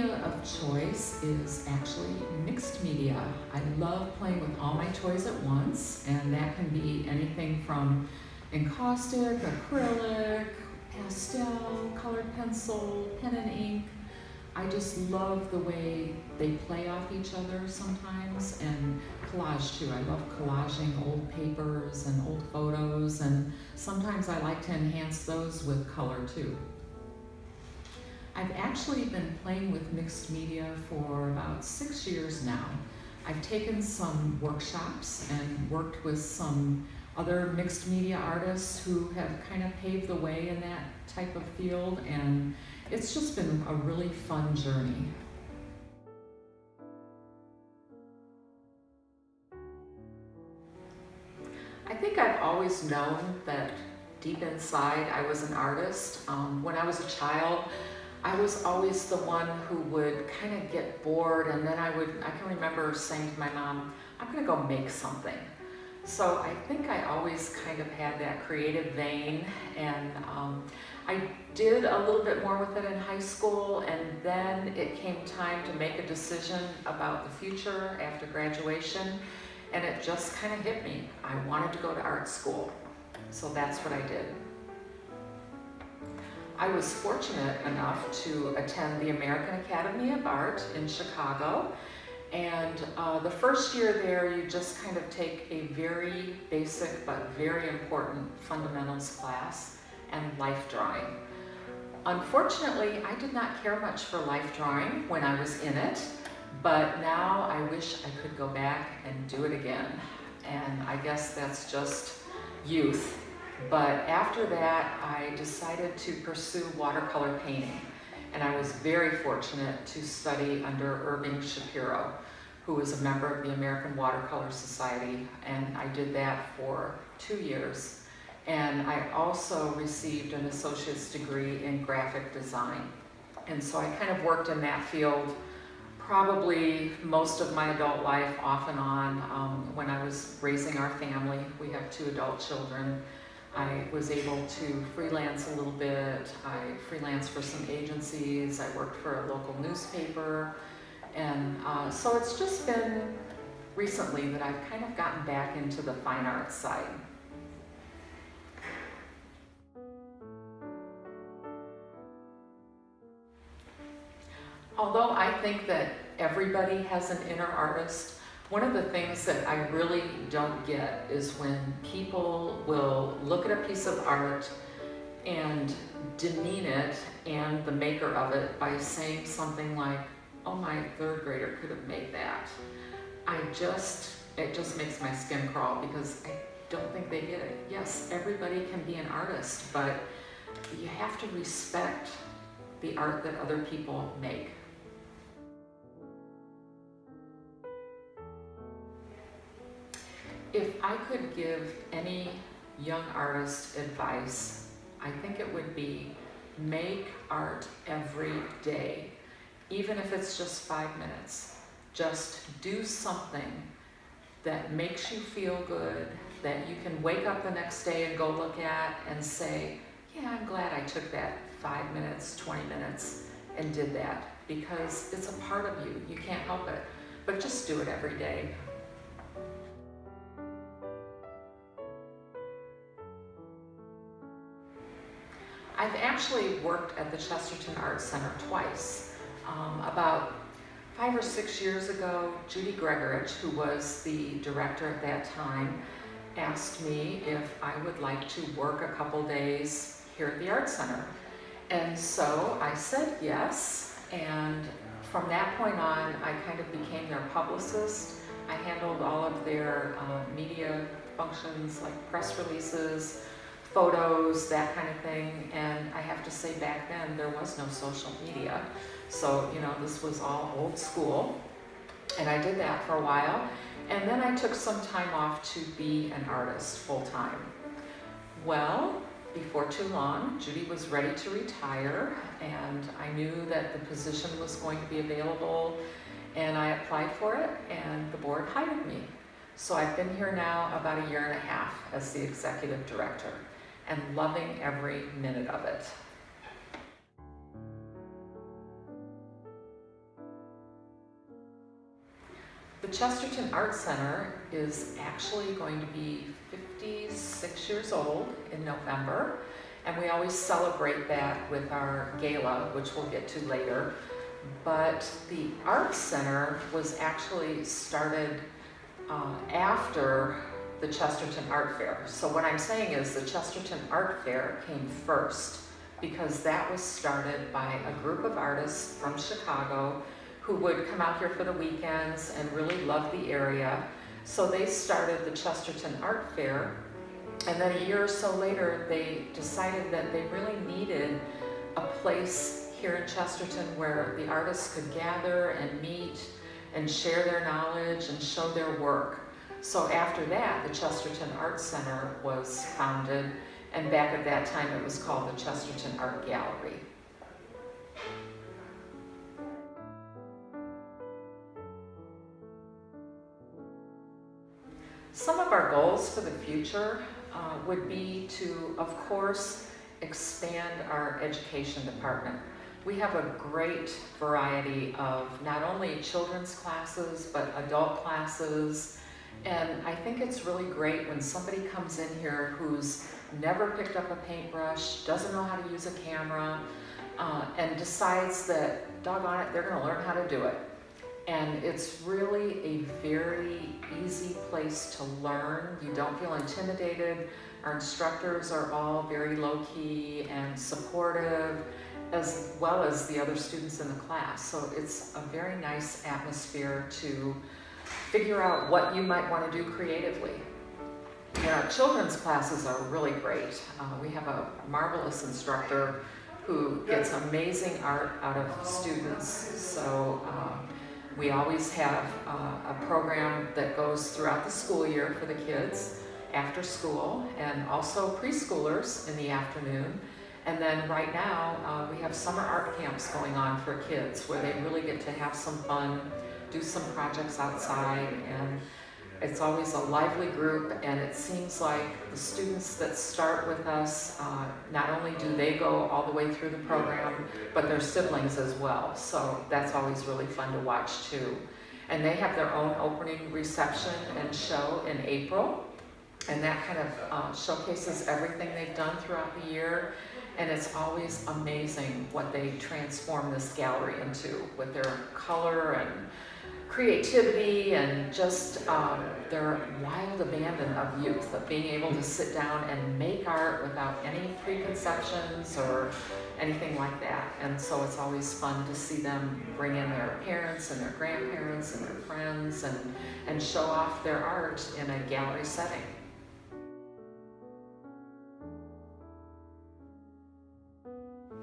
media of choice is actually mixed media. I love playing with all my toys at once, and that can be anything from encaustic, acrylic, pastel, colored pencil, pen and ink. I just love the way they play off each other sometimes, and collage too. I love collaging old papers and old photos, and sometimes I like to enhance those with color too. I've actually been playing with mixed media for about 6 years now. I've taken some workshops and worked with some other mixed media artists who have kind of paved the way in that type of field, and it's just been a really fun journey. I think I've always known that deep inside I was an artist. When I was a child, I was always the one who would kind of get bored, and then I can remember saying to my mom, I'm gonna go make something. So I think I always kind of had that creative vein, and I did a little bit more with it in high school, and then it came time to make a decision about the future after graduation, and it just kind of hit me. I wanted to go to art school, so that's what I did. I was fortunate enough to attend the American Academy of Art in Chicago, and the first year there you just kind of take a very basic but very important fundamentals class and life drawing. Unfortunately, I did not care much for life drawing when I was in it, but now I wish I could go back and do it again. And I guess that's just youth. But after that, I decided to pursue watercolor painting. And I was very fortunate to study under Irving Shapiro, who was a member of the American Watercolor Society, and I did that for 2 years. And I also received an associate's degree in graphic design. And so I kind of worked in that field probably most of my adult life, off and on. When I was raising our family, we have 2 adult children, I was able to freelance a little bit. I freelanced for some agencies. I worked for a local newspaper. And so it's just been recently that I've kind of gotten back into the fine arts side. Although I think that everybody has an inner artist, one of the things that I really don't get is when people will look at a piece of art and demean it and the maker of it by saying something like, oh, my 3rd grader could have made that. It just makes my skin crawl, because I don't think they get it. Yes, everybody can be an artist, but you have to respect the art that other people make. If I could give any young artist advice, I think it would be make art every day, even if it's just 5 minutes. Just do something that makes you feel good, that you can wake up the next day and go look at and say, yeah, I'm glad I took that 5 minutes, 20 minutes and did that, because it's a part of you. You can't help it, but just do it every day. I've actually worked at the Chesterton Art Center twice. About 5 or 6 years ago, Judy Gregorich, who was the director at that time, asked me if I would like to work a couple days here at the Art Center. And so I said yes, and from that point on, I kind of became their publicist. I handled all of their media functions, like press releases, photos, that kind of thing. And I have to say, back then there was no social media, so this was all old school, and I did that for a while, and then I took some time off to be an artist full-time. Well, before too long, Judy was ready to retire, and I knew that the position was going to be available, and I applied for it, and the board hired me. So I've been here now about 1.5 years as the executive director, and loving every minute of it. The Chesterton Art Center is actually going to be 56 years old in November, and we always celebrate that with our gala, which we'll get to later. But the Art Center was actually started after the Chesterton Art Fair. So what I'm saying is the Chesterton Art Fair came first because that was started by a group of artists from Chicago who would come out here for the weekends and really love the area. So they started the Chesterton Art Fair, and then a year or so later they decided that they really needed a place here in Chesterton where the artists could gather and meet and share their knowledge and show their work. So after that, the Chesterton Art Center was founded, and back at that time it was called the Chesterton Art Gallery. Some of our goals for the future would be to, of course, expand our education department. We have a great variety of not only children's classes, but adult classes. And I think it's really great when somebody comes in here who's never picked up a paintbrush, doesn't know how to use a camera, and decides that, doggone it, they're gonna learn how to do it. And it's really a very easy place to learn. You don't feel intimidated. Our instructors are all very low-key and supportive, as well as the other students in the class. So it's a very nice atmosphere to figure out what you might want to do creatively. And our children's classes are really great. We have a marvelous instructor who gets amazing art out of students. So we always have a program that goes throughout the school year for the kids after school, and also preschoolers in the afternoon. And then right now we have summer art camps going on for kids where they really get to have some fun, do some projects outside, and it's always a lively group. And it seems like the students that start with us, not only do they go all the way through the program, but their siblings as well. So that's always really fun to watch too. And they have their own opening reception and show in April, and that kind of showcases everything they've done throughout the year. And it's always amazing what they transform this gallery into with their color and creativity and just their wild abandon of youth, of being able to sit down and make art without any preconceptions or anything like that. And so it's always fun to see them bring in their parents and their grandparents and their friends and show off their art in a gallery setting.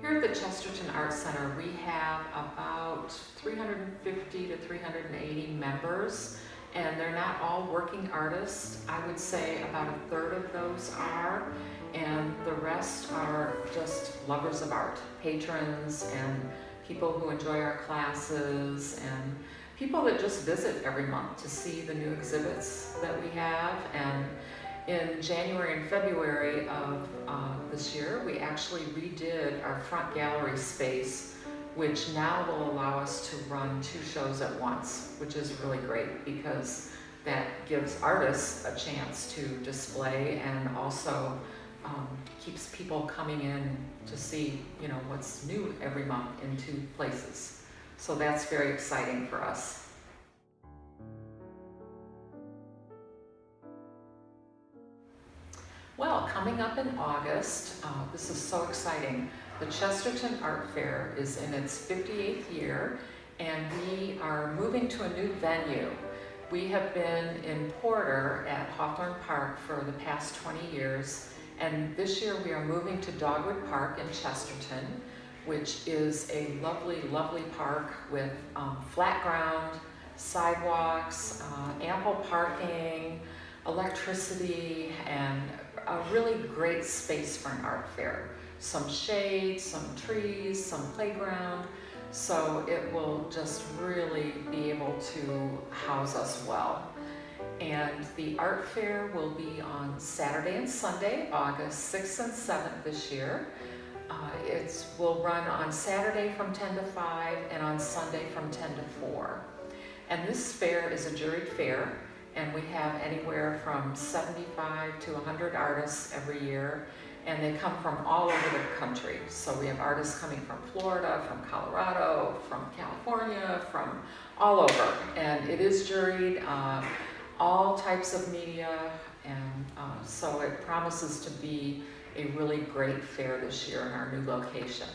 Here at the Chesterton Art Center, we have about 350 to 380 members, and they're not all working artists. I would say about a third of those are, and the rest are just lovers of art, patrons and people who enjoy our classes, and people that just visit every month to see the new exhibits that we have. And in January and February of this year, we actually redid our front gallery space, which now will allow us to run 2 shows at once, which is really great because that gives artists a chance to display and also keeps people coming in to see, you know, what's new every month in 2 places. So that's very exciting for us. Well, coming up in August, this is so exciting. The Chesterton Art Fair is in its 58th year, and we are moving to a new venue. We have been in Porter at Hawthorne Park for the past 20 years, and this year we are moving to Dogwood Park in Chesterton, which is a lovely, lovely park with flat ground, sidewalks, ample parking, electricity, and a really great space for an art fair. Some shade, some trees, some playground. So it will just really be able to house us well. And the art fair will be on Saturday and Sunday, August 6th and 7th this year. It will run on Saturday from 10 to 5 and on Sunday from 10 to 4. And this fair is a juried fair, and we have anywhere from 75 to 100 artists every year, and they come from all over the country. So we have artists coming from Florida, from Colorado, from California, from all over. And it is juried, all types of media, and so it promises to be a really great fair this year in our new location.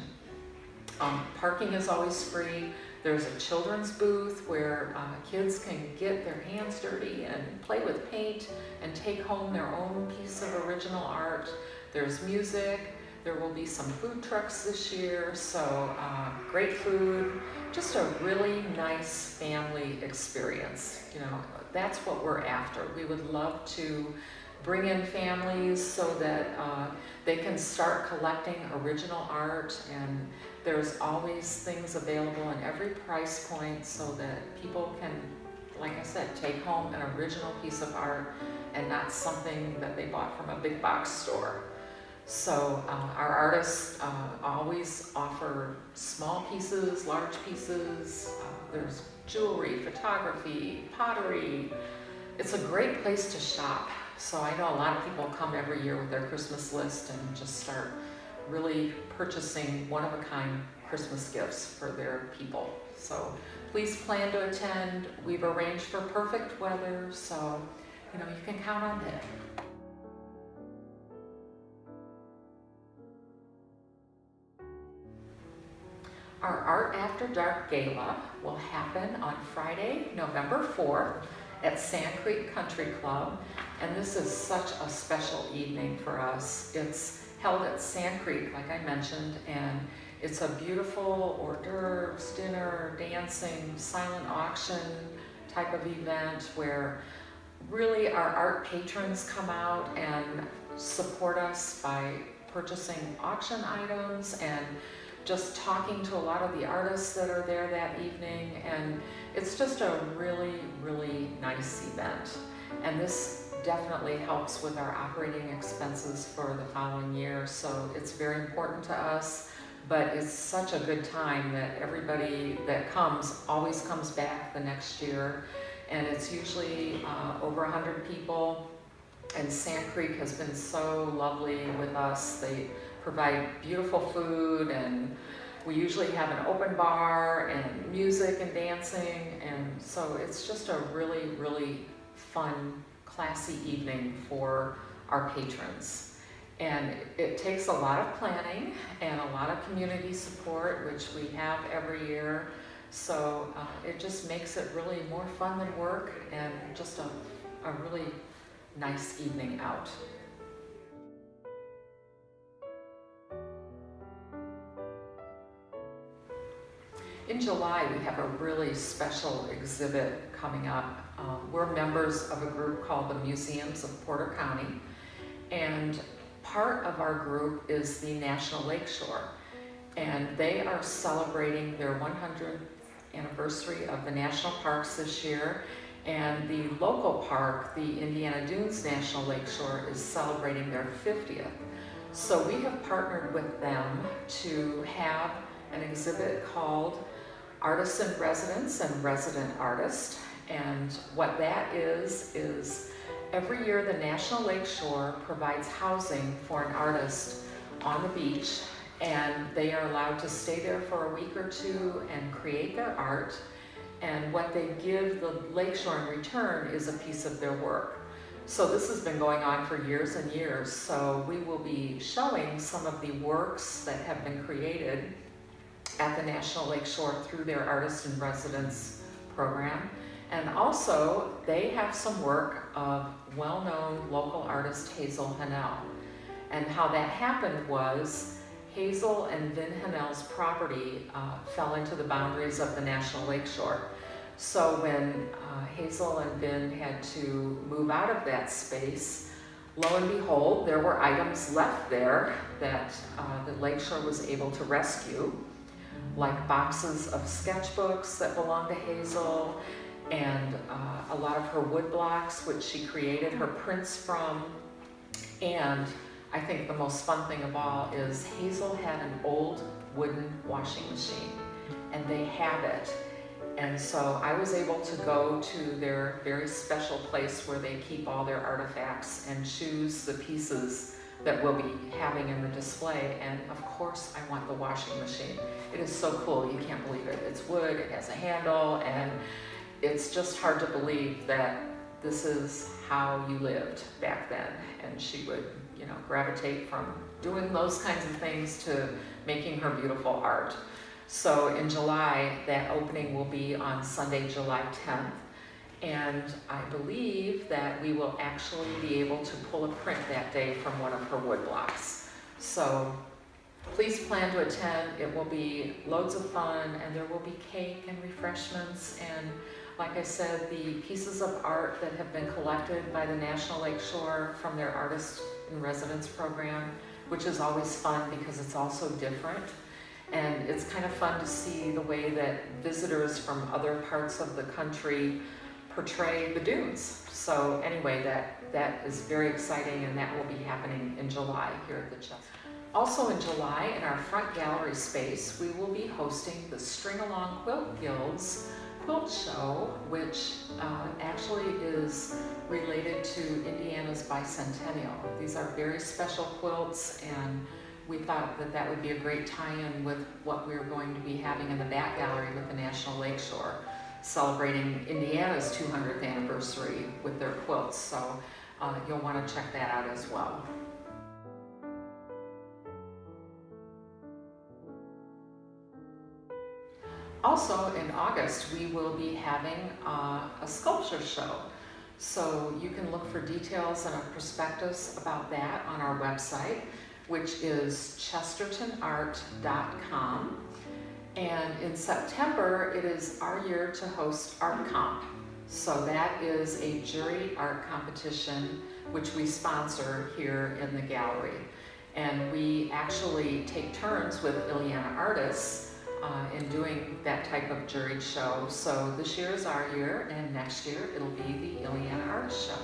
Parking is always free. There's a children's booth where kids can get their hands dirty and play with paint and take home their own piece of original art. There's music. There will be some food trucks this year, so great food. Just a really nice family experience. You know, that's what we're after. We would love to bring in families so that they can start collecting original art, and there's always things available in every price point so that people can, like I said, take home an original piece of art and not something that they bought from a big box store. So our artists always offer small pieces, large pieces. There's jewelry, photography, pottery. It's a great place to shop. So I know a lot of people come every year with their Christmas list and just start really purchasing one-of-a-kind Christmas gifts for their people. So please plan to attend. We've arranged for perfect weather, so you know you can count on it. Our Art After Dark Gala will happen on Friday, November 4th at Sand Creek Country Club, and this is such a special evening for us. It's held at Sand Creek, like I mentioned, and it's a beautiful hors d'oeuvres, dinner, dancing, silent auction type of event where really our art patrons come out and support us by purchasing auction items and just talking to a lot of the artists that are there that evening, and it's just a really, really nice event. And this definitely helps with our operating expenses for the following year, so it's very important to us, but it's such a good time that everybody that comes always comes back the next year, and it's usually over 100 people, and Sand Creek has been so lovely with us. They provide beautiful food, and we usually have an open bar and music and dancing, and so it's just a really, really fun, classy evening for our patrons. And it takes a lot of planning and a lot of community support, which we have every year, so it just makes it really more fun than work and just a really nice evening out. In July, we have a really special exhibit coming up. We're members of a group called the Museums of Porter County, and part of our group is the National Lakeshore, and they are celebrating their 100th anniversary of the national parks this year, and the local park, the Indiana Dunes National Lakeshore, is celebrating their 50th. So we have partnered with them to have an exhibit called Artists in Residence and Resident Artist. And what that is every year the National Lakeshore provides housing for an artist on the beach, and they are allowed to stay there for a week or two and create their art. And what they give the lakeshore in return is a piece of their work. So this has been going on for years and years. So we will be showing some of the works that have been created at the National Lakeshore through their Artist in Residence program. And also, they have some work of well-known local artist Hazel Hennell. And how that happened was Hazel and Vin Hennell's property fell into the boundaries of the National Lakeshore. So when Hazel and Vin had to move out of that space, lo and behold, there were items left there that the Lakeshore was able to rescue, like boxes of sketchbooks that belonged to Hazel, and a lot of her wood blocks, which she created her prints from. And I think the most fun thing of all is Hazel had an old wooden washing machine, and they have it. And so I was able to go to their very special place where they keep all their artifacts and choose the pieces that we'll be having in the display. And of course, I want the washing machine. It is so cool, you can't believe it. It's wood, it has a handle, and it's just hard to believe that this is how you lived back then. And she would, you know, gravitate from doing those kinds of things to making her beautiful art. So in July, that opening will be on Sunday, July 10th. And I believe that we will actually be able to pull a print that day from one of her wood blocks. So please plan to attend. It will be loads of fun, and there will be cake and refreshments. And like I said, the pieces of art that have been collected by the National Lakeshore from their Artist in Residence program, which is always fun because it's also different. And it's kind of fun to see the way that visitors from other parts of the country portray the dunes. So anyway, that is very exciting, and that will be happening in July here at the Chesterton. Also in July, in our front gallery space, we will be hosting the String Along Quilt Guild's quilt show, which actually is related to Indiana's bicentennial. These are very special quilts, and we thought that that would be a great tie-in with what we're going to be having in the back gallery with the National Lakeshore, celebrating Indiana's 200th anniversary with their quilts. So you'll want to check that out as well. Also in August, we will be having a sculpture show. So you can look for details and a prospectus about that on our website, which is chestertonart.com. And in September, it is our year to host Art Comp. So that is a jury art competition which we sponsor here in the gallery. And we actually take turns with Illiana artists in doing that type of juried show. So this year is our year, and next year it'll be the Illiana Artist Show.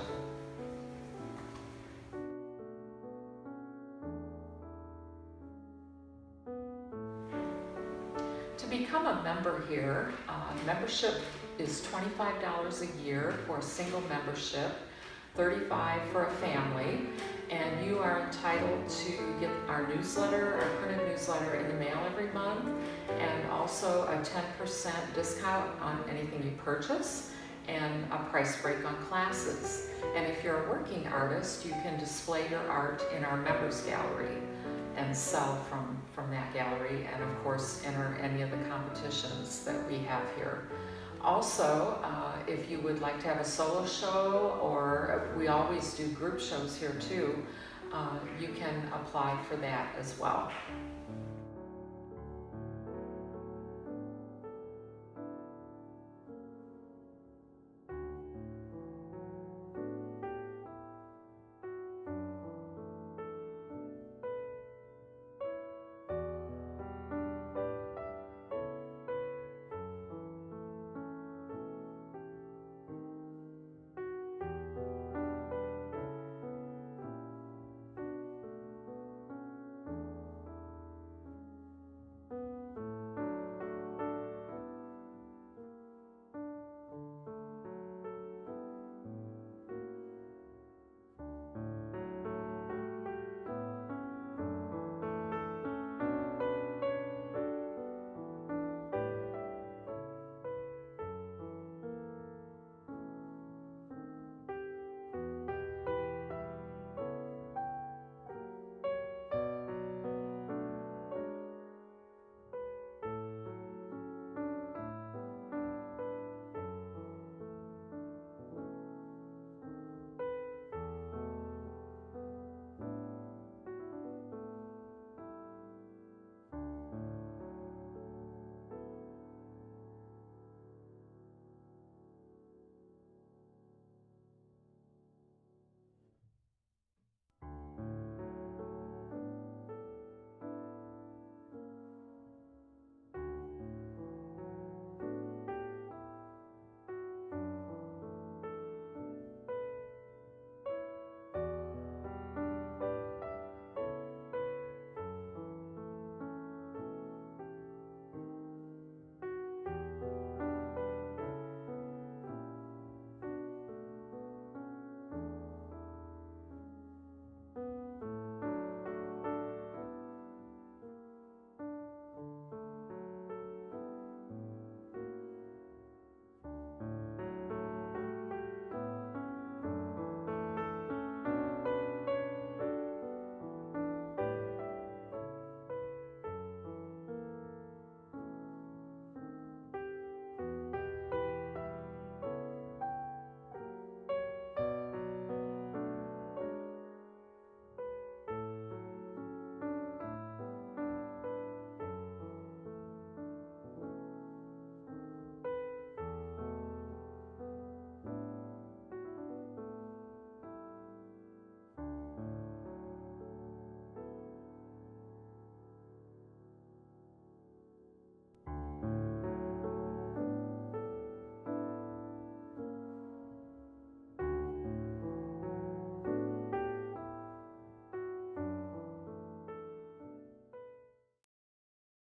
To become a member here, membership is $25 a year for a single membership, $35 for a family, and you are entitled to get our newsletter, our printed newsletter in the mail every month, and also a 10% discount on anything you purchase, and a price break on classes. And if you're a working artist, you can display your art in our members gallery and sell from that gallery, and of course enter any of the competitions that we have here. Also, if you would like to have a solo show, or we always do group shows here too, you can apply for that as well.